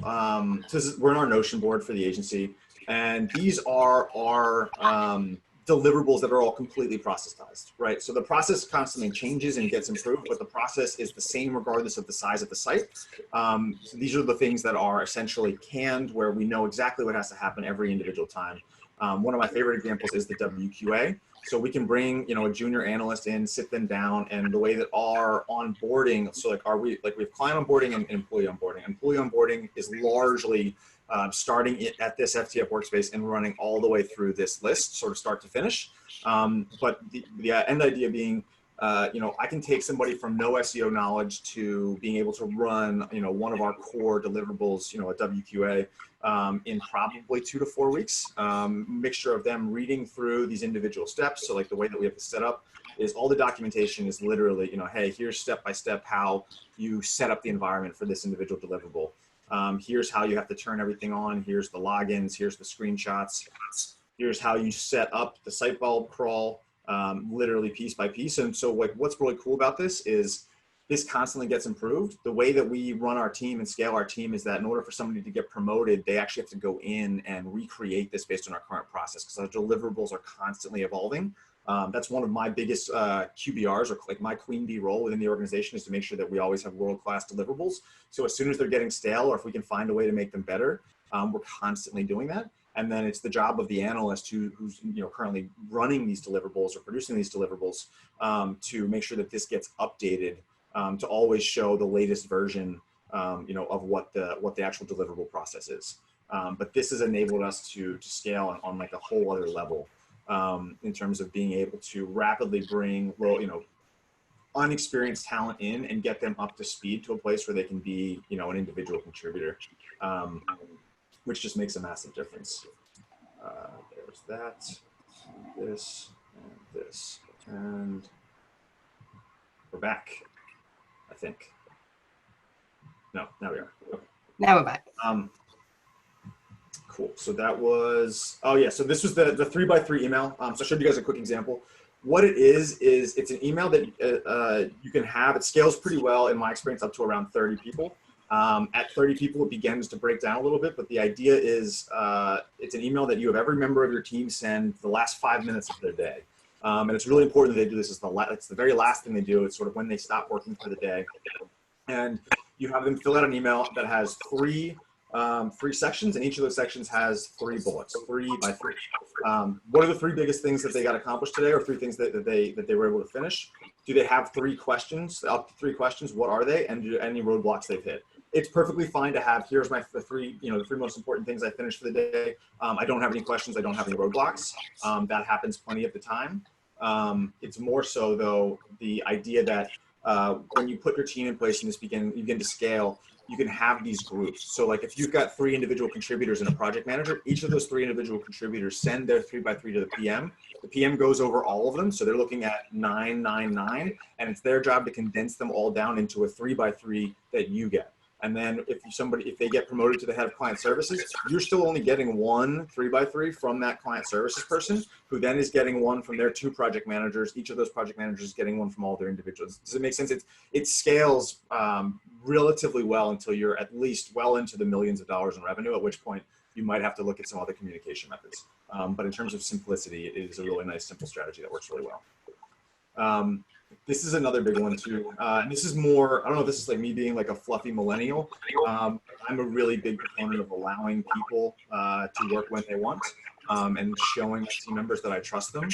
we're in our Notion board for the agency, and these are our deliverables that are all completely processized, right? So the process constantly changes and gets improved, but the process is the same regardless of the size of the site. So these are the things that are essentially canned, where we know exactly what has to happen every individual time. One of my favorite examples is the WQA. So we can bring, a junior analyst in, sit them down, and the way that our onboarding, so we have client onboarding and employee onboarding. Employee onboarding is largely starting at this FTF workspace and running all the way through this list, sort of start to finish. But the end idea being, I can take somebody from no SEO knowledge to being able to run, one of our core deliverables, a WQA, in probably 2 to 4 weeks. Mixture of them reading through these individual steps. So like the way that we have to set up is all the documentation is literally, hey, here's step by step how you set up the environment for this individual deliverable. Here's how you have to turn everything on. Here's the logins. Here's the screenshots. Here's how you set up the site bulb crawl, literally piece by piece. And so what's really cool about this is this constantly gets improved. The way that we run our team and scale our team is that in order for somebody to get promoted, they actually have to go in and recreate this based on our current process, because our deliverables are constantly evolving. That's one of my biggest QBRs, or like my queen bee role within the organization, is to make sure that we always have world-class deliverables. So as soon as they're getting stale, or if we can find a way to make them better, we're constantly doing that. And then it's the job of the analyst who's currently running these deliverables or producing these deliverables to make sure that this gets updated to always show the latest version of what the actual deliverable process is. But this has enabled us to scale on like a whole other level in terms of being able to rapidly bring unexperienced talent in and get them up to speed to a place where they can be an individual contributor. Which just makes a massive difference. There's that, this, and this, and we're back, I think. No, now we are. Okay. Now we're back. Cool. So that was, oh yeah, so this was the 3x3 email. So I showed you guys a quick example. What it is it's an email that you can have. It scales pretty well, in my experience, up to around 30 people. At 30 people, it begins to break down a little bit, but the idea is it's an email that you have every member of your team send the last 5 minutes of their day. And it's really important that they do this. It's the very last thing they do. It's sort of when they stop working for the day. And you have them fill out an email that has three sections, and each of those sections has 3 bullets, 3 by 3. What are the 3 biggest things that they got accomplished today, or 3 things that they were able to finish? Do they have 3 questions? Up to 3 questions. What are they? And do any roadblocks they've hit? It's perfectly fine to have, here's the 3 most important things I finished for the day. I don't have any questions. I don't have any roadblocks. That happens plenty of the time. It's more so though, the idea that when you put your team in place and you begin to scale, you can have these groups. So like if you've got 3 individual contributors and a project manager, each of those 3 individual contributors send their 3x3 to the PM. The PM goes over all of them. So they're looking at 9, 9, 9, and it's their job to condense them all down into a 3x3 that you get. And then if they get promoted to the head of client services, you're still only getting 1 3x3 from that client services person, who then is getting 1 from their 2 project managers. Each of those project managers is getting 1 from all their individuals. Does it make sense? It scales relatively well until you're at least well into the millions of dollars in revenue, at which point you might have to look at some other communication methods. But in terms of simplicity, it is a really nice, simple strategy that works really well. This is another big one too. And this is more, I don't know if this is like me being like a fluffy millennial. I'm a really big proponent of allowing people to work when they want. and showing my team members that I trust them.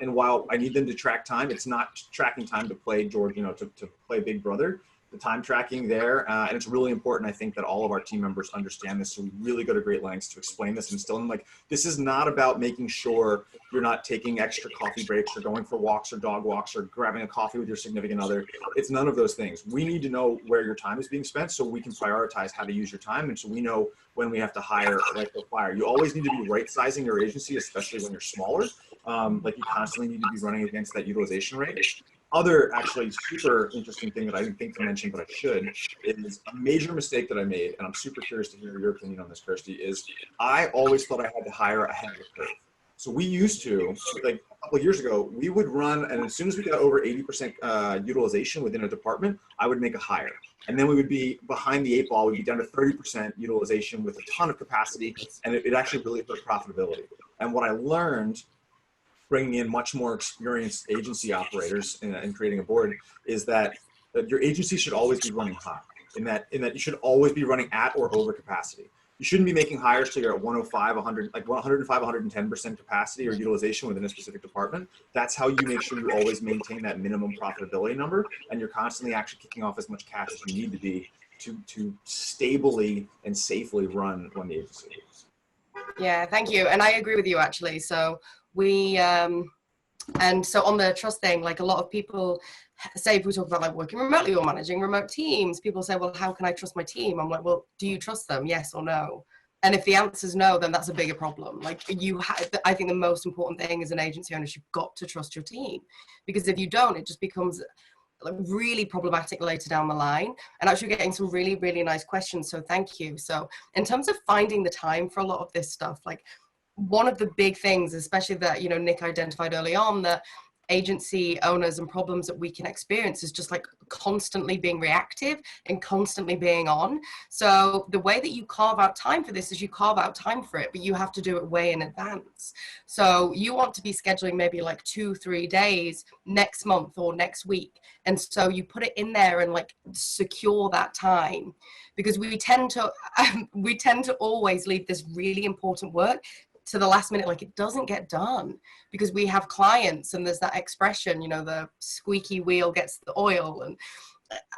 And while I need them to track time, it's not tracking time to play George, to play Big Brother. The time tracking there, and it's really important, I think, that all of our team members understand this. So we really go to great lengths to explain this and instill them. Like, this is not about making sure you're not taking extra coffee breaks or going for walks or dog walks or grabbing a coffee with your significant other. It's none of those things. We need to know where your time is being spent so we can prioritize how to use your time, and so we know when we have to hire or fire. You always need to be right sizing your agency, especially when you're smaller. Like, you constantly need to be running against that utilization rate. Other actually super interesting thing that I didn't think to mention, but I should, is a major mistake that I made, and I'm super curious to hear your opinion on this, Kirsty, is I always thought I had to hire ahead of the curve. So we used to, like a couple of years ago, we would run, and as soon as we got over 80% utilization within a department, I would make a hire. And then we would be behind the 8 ball, we'd be down to 30% utilization with a ton of capacity, and it actually really hurt profitability. And what I learned bringing in much more experienced agency operators and creating a board is that your agency should always be running hot, in that you should always be running at or over capacity. You shouldn't be making hires till you're at 105, 100, like 105, 110% capacity or utilization within a specific department. That's how you make sure you always maintain that minimum profitability number, and you're constantly actually kicking off as much cash as you need to be to stably and safely run the agency. Yeah, thank you. And I agree with you, actually. So we, and so on the trust thing, like, a lot of people say, if we talk about like working remotely or managing remote teams, people say, well, how can I trust my team? I'm like, well, do you trust them? Yes or no? And if the answer is no, then that's a bigger problem. Like, I think the most important thing as an agency owner is you've got to trust your team, because if you don't, it just becomes like really problematic later down the line. And actually getting some really, really nice questions. So thank you. So in terms of finding the time for a lot of this stuff, like, one of the big things, especially that, Nick identified early on, that agency owners and problems that we can experience is just like constantly being reactive and constantly being on. So the way that you carve out time for this is you carve out time for it, but you have to do it way in advance. So you want to be scheduling maybe like 2-3 days next month or next week. And so you put it in there and like secure that time, because we tend to always leave this really important work to the last minute. Like, it doesn't get done because we have clients, and there's that expression, the squeaky wheel gets the oil. And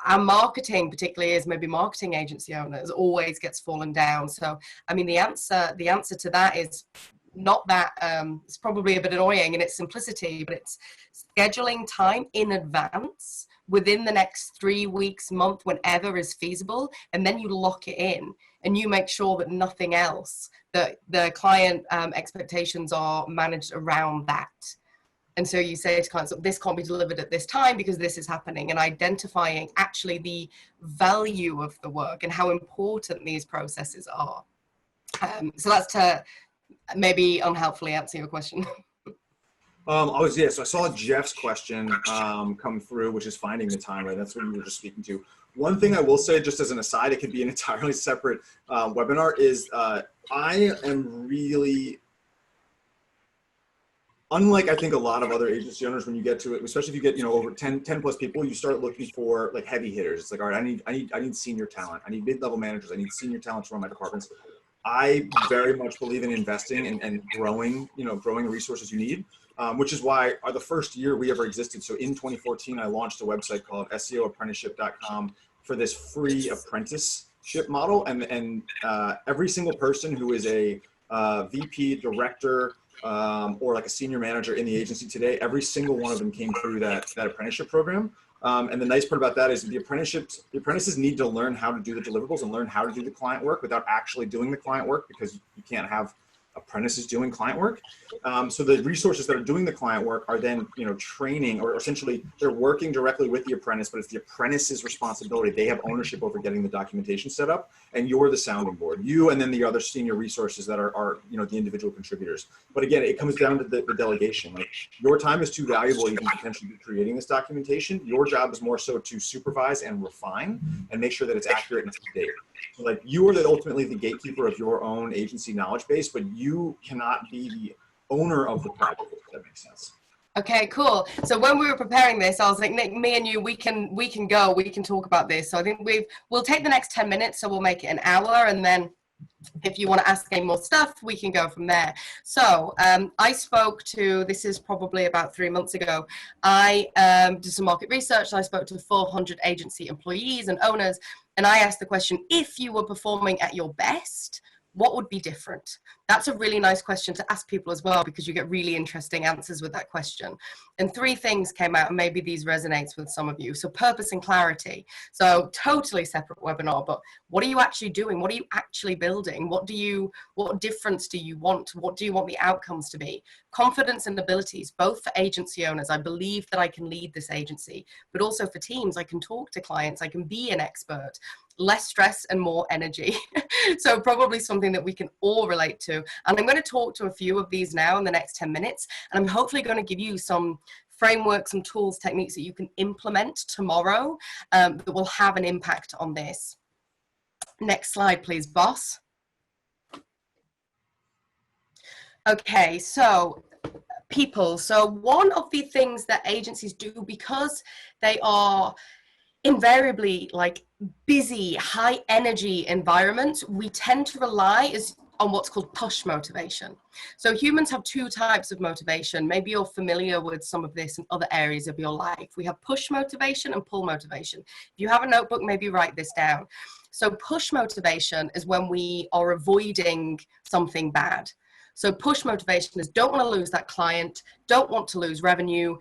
our marketing, particularly as maybe marketing agency owners, always gets fallen down. So, I mean, the answer to that is not that, it's probably a bit annoying in its simplicity, but it's scheduling time in advance within the next 3 weeks, month, whenever is feasible. And then you lock it in and you make sure that nothing else, that the client expectations are managed around that. And so you say to clients, this can't be delivered at this time because this is happening, and identifying actually the value of the work and how important these processes are. So that's to maybe unhelpfully answer your question. So I saw Jeff's question come through, which is finding the time, right? That's what you were just speaking to. One thing I will say, just as an aside, it could be an entirely separate webinar, is I am really, unlike I think a lot of other agency owners, when you get to it, especially if you get over 10 plus people, you start looking for like heavy hitters. It's like, all right, I need senior talent, I need mid-level managers, I need senior talent to run my departments. I very much believe in investing and growing, growing the resources you need. Which is why the first year we ever existed. So in 2014, I launched a website called SEOapprenticeship.com for this free apprenticeship model. And every single person who is a VP, director, or like a senior manager in the agency today, every single one of them came through that apprenticeship program. And the nice part about that is the apprentices need to learn how to do the deliverables and learn how to do the client work without actually doing the client work, because you can't have apprentices doing client work. So the resources that are doing the client work are then, training, or essentially they're working directly with the apprentice, but it's the apprentice's responsibility. They have ownership over getting the documentation set up, and you're the sounding board, you and then the other senior resources that are the individual contributors. But again, it comes down to the delegation. Like, your time is too valuable. You can potentially be creating this documentation. Your job is more so to supervise and refine and make sure that it's accurate and up to date. So, like, you are ultimately the gatekeeper of your own agency knowledge base, but you cannot be the owner of the project, if that makes sense. Okay, cool. So when we were preparing this, I was like, Nick, me and you, we can talk about this. So I think we'll take the next 10 minutes, so we'll make it an hour, and then If you want to ask any more stuff, we can go from there. So I spoke to, this is probably about 3 months ago, I did some market research. I spoke to 400 agency employees and owners, and I asked the question, if you were performing at your best, what would be different? That's a really nice question to ask people as well, because you get really interesting answers with that question. And 3 things came out, and maybe these resonates with some of you. So purpose and clarity. So totally separate webinar, but what are you actually doing? What are you actually building? What difference do you want? What do you want the outcomes to be? Confidence and abilities, both for agency owners. I believe that I can lead this agency, but also for teams. I can talk to clients. I can be an expert. Less stress and more energy. So probably something that we can all relate to. And I'm going to talk to a few of these now in the next 10 minutes. And I'm hopefully going to give you some frameworks, some tools, techniques that you can implement tomorrow that will have an impact on this. Next slide, please, boss. Okay, so people. So one of the things that agencies do, because they are invariably like busy, high energy environments, we tend to rely on what's called push motivation. So humans have 2 types of motivation. Maybe you're familiar with some of this in other areas of your life. We have push motivation and pull motivation. If you have a notebook, maybe write this down. So push motivation is when we are avoiding something bad. So push motivation is don't want to lose that client, don't want to lose revenue,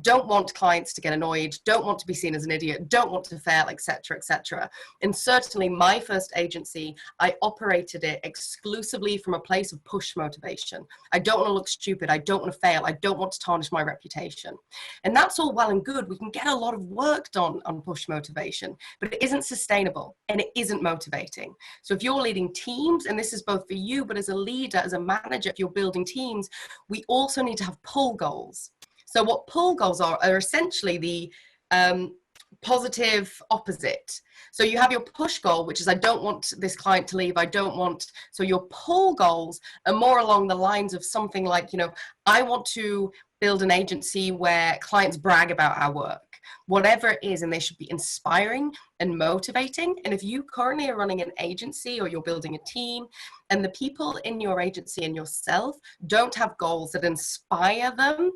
don't want clients to get annoyed, don't want to be seen as an idiot, don't want to fail, etc., etc. And certainly my first agency, I operated it exclusively from a place of push motivation. I don't want to look stupid, I don't want to fail, I don't want to tarnish my reputation. And that's all well and good. We can get a lot of work done on push motivation, but it isn't sustainable and it isn't motivating. So if you're leading teams, and this is both for you, but as a leader, as a manager, if you're building teams, we also need to have pull goals. So what pull goals are essentially the positive opposite. So you have your push goal, which is I don't want this client to leave, I don't want, so your pull goals are more along the lines of something like, you know, I want to build an agency where clients brag about our work, whatever it is, and they should be inspiring and motivating. And if you currently are running an agency or you're building a team and the people in your agency and yourself don't have goals that inspire them,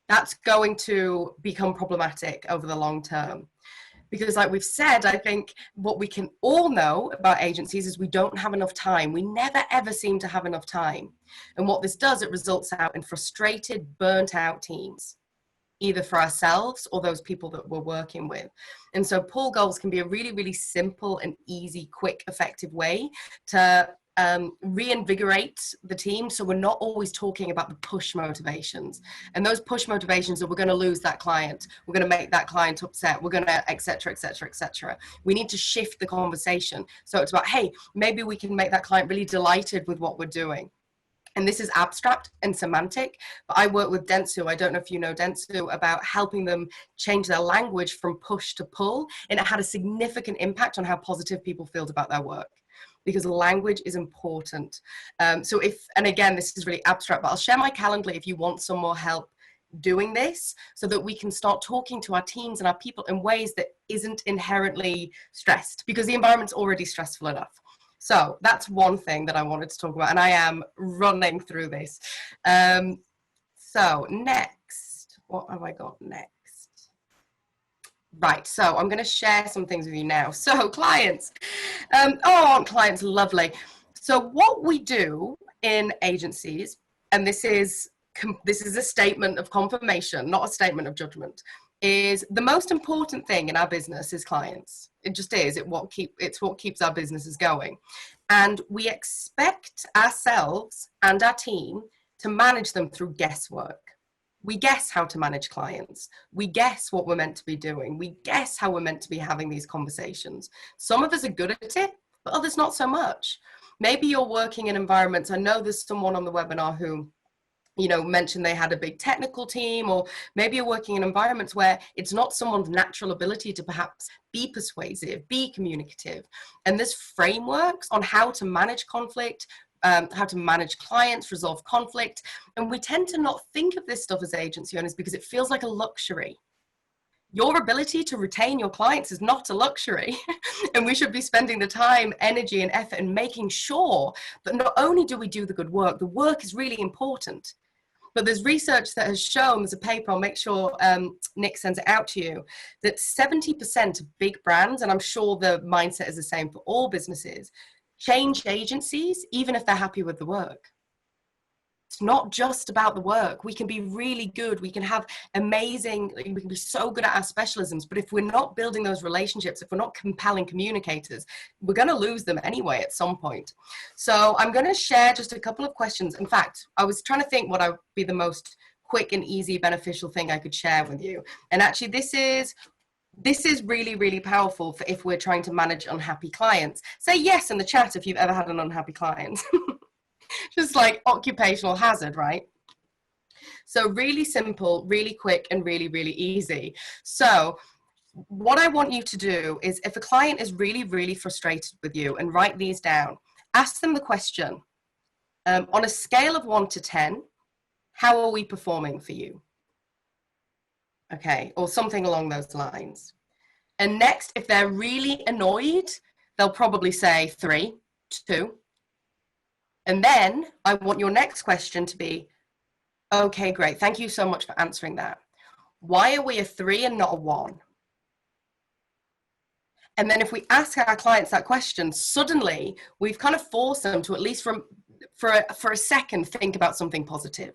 that's going to become problematic over the long term. Because like we've said, I think what we can all know about agencies is we don't have enough time. We never ever seem to have enough time. And what this does, it results out in frustrated, burnt out teams, either for ourselves or those people that we're working with. And so pull goals can be a really, really simple and easy, quick, effective way to reinvigorate the team. So we're not always talking about the push motivations, and those push motivations are we're going to lose that client, we're going to make that client upset, we're going to etc., etc., etc. We need to shift the conversation. So it's about, hey, maybe we can make that client really delighted with what we're doing. And this is abstract and semantic, but I work with Dentsu. I don't know if you know Dentsu, about helping them change their language from push to pull. And it had a significant impact on how positive people feel about their work, because language is important. So if, and again, this is really abstract, but I'll share my Calendly if you want some more help doing this, so that we can start talking to our teams and our people in ways that isn't inherently stressed, because the environment's already stressful enough. So that's one thing that I wanted to talk about, and I am running through this. So next, what have I got next? Right, so I'm going to share some things with you now. So clients, aren't clients lovely? So what we do in agencies, and this is a statement of confirmation, not a statement of judgment, is the most important thing in our business is clients. It just is. It's what keeps our businesses going. And we expect ourselves and our team to manage them through guesswork. We guess how to manage clients. We guess what we're meant to be doing. We guess how we're meant to be having these conversations. Some of us are good at it, but others not so much. Maybe you're working in environments. I know there's someone on the webinar who, you know, mentioned they had a big technical team, or maybe you're working in environments where it's not someone's natural ability to perhaps be persuasive, be communicative. And there's frameworks on how to manage conflict, how to manage clients, resolve conflict. And we tend to not think of this stuff as agency owners because it feels like a luxury. Your ability to retain your clients is not a luxury. And we should be spending the time, energy, and effort in making sure that not only do we do the work is really important. But there's research that has shown, there's a paper, I'll make sure Nick sends it out to you, that 70% of big brands, and I'm sure the mindset is the same for all businesses, change agencies even if they're happy with the work. It's not just about the work. We can be really good. We can have amazing, we can be so good at our specialisms, but if we're not building those relationships, if we're not compelling communicators, we're going to lose them anyway at some point. So I'm going to share just a couple of questions. In fact, I was trying to think what would be the most quick and easy beneficial thing I could share with you. And actually this is really, really powerful for if we're trying to manage unhappy clients. Say yes in the chat if you've ever had an unhappy client. Just like occupational hazard, right? So really simple, really quick, and really, really easy. So what I want you to do is, if a client is really, really frustrated with you, and write these down, ask them the question, on a scale of 1 to 10, how are we performing for you? Okay, or something along those lines. And next, if they're really annoyed, they'll probably say 3, 2. And then I want your next question to be, okay, great. Thank you so much for answering that. Why are we a 3 and not a 1? And then if we ask our clients that question, suddenly we've kind of forced them to, at least for a second, think about something positive.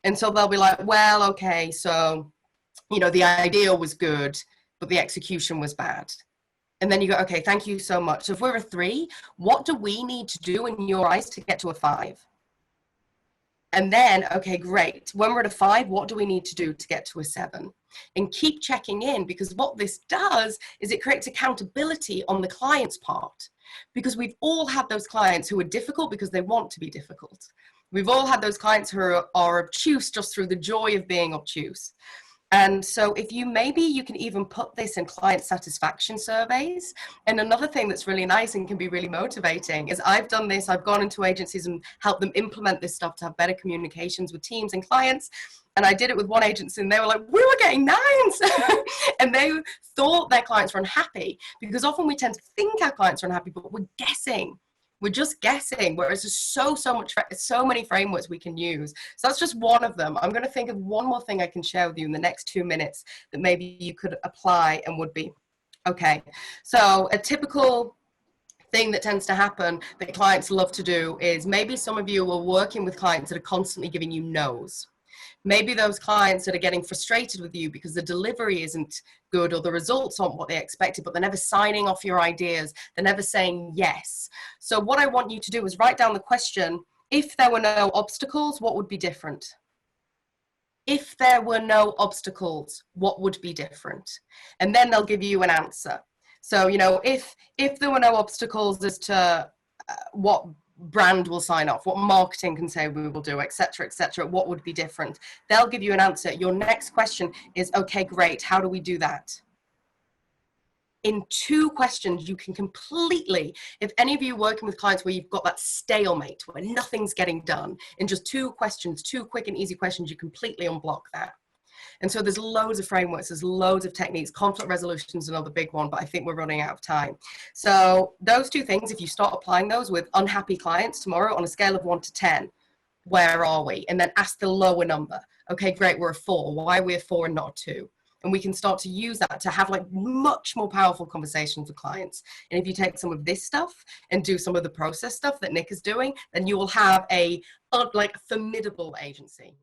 And so they'll be like, well, okay, so, you know, the idea was good, but the execution was bad. And then you go, okay, thank you so much. So if we're a 3, what do we need to do in your eyes to get to a 5? And then, okay, great. When we're at a 5, what do we need to do to get to a 7? And keep checking in, because what this does is it creates accountability on the client's part. Because we've all had those clients who are difficult because they want to be difficult. We've all had those clients who are obtuse just through the joy of being obtuse. And so if maybe you can even put this in client satisfaction surveys. And another thing that's really nice and can be really motivating is, I've done this, I've gone into agencies and helped them implement this stuff to have better communications with teams and clients. And I did it with one agency and they were like, we were getting 9s. And they thought their clients were unhappy, because often we tend to think our clients are unhappy, but we're guessing. We're just guessing, whereas there's so many frameworks we can use. So that's just one of them. I'm going to think of one more thing I can share with you in the next 2 minutes that maybe you could apply and would be okay. So a typical thing that tends to happen that clients love to do is, maybe some of you are working with clients that are constantly giving you no's. Maybe those clients that are getting frustrated with you because the delivery isn't good or the results aren't what they expected, but they're never signing off your ideas. They're never saying yes. So what I want you to do is write down the question, if there were no obstacles, what would be different? If there were no obstacles, what would be different? And then they'll give you an answer. So, you know, if there were no obstacles as to what brand will sign off, what marketing can say we will do, etc., what would be different? They'll give you an answer. Your next question is, okay, great, how do we do that? In 2 questions, you can completely, if any of you working with clients where you've got that stalemate, where nothing's getting done, in just 2 questions, 2 quick and easy questions, you completely unblock that. And so there's loads of frameworks, there's loads of techniques. Conflict resolution is another big one, but I think we're running out of time. So those 2 things, if you start applying those with unhappy clients tomorrow on a scale of 1 to 10, where are we? And then ask the lower number. Okay, great, we're a 4. Why are we a 4 and not a 2? And we can start to use that to have like much more powerful conversations with clients. And if you take some of this stuff and do some of the process stuff that Nick is doing, then you will have a like formidable agency.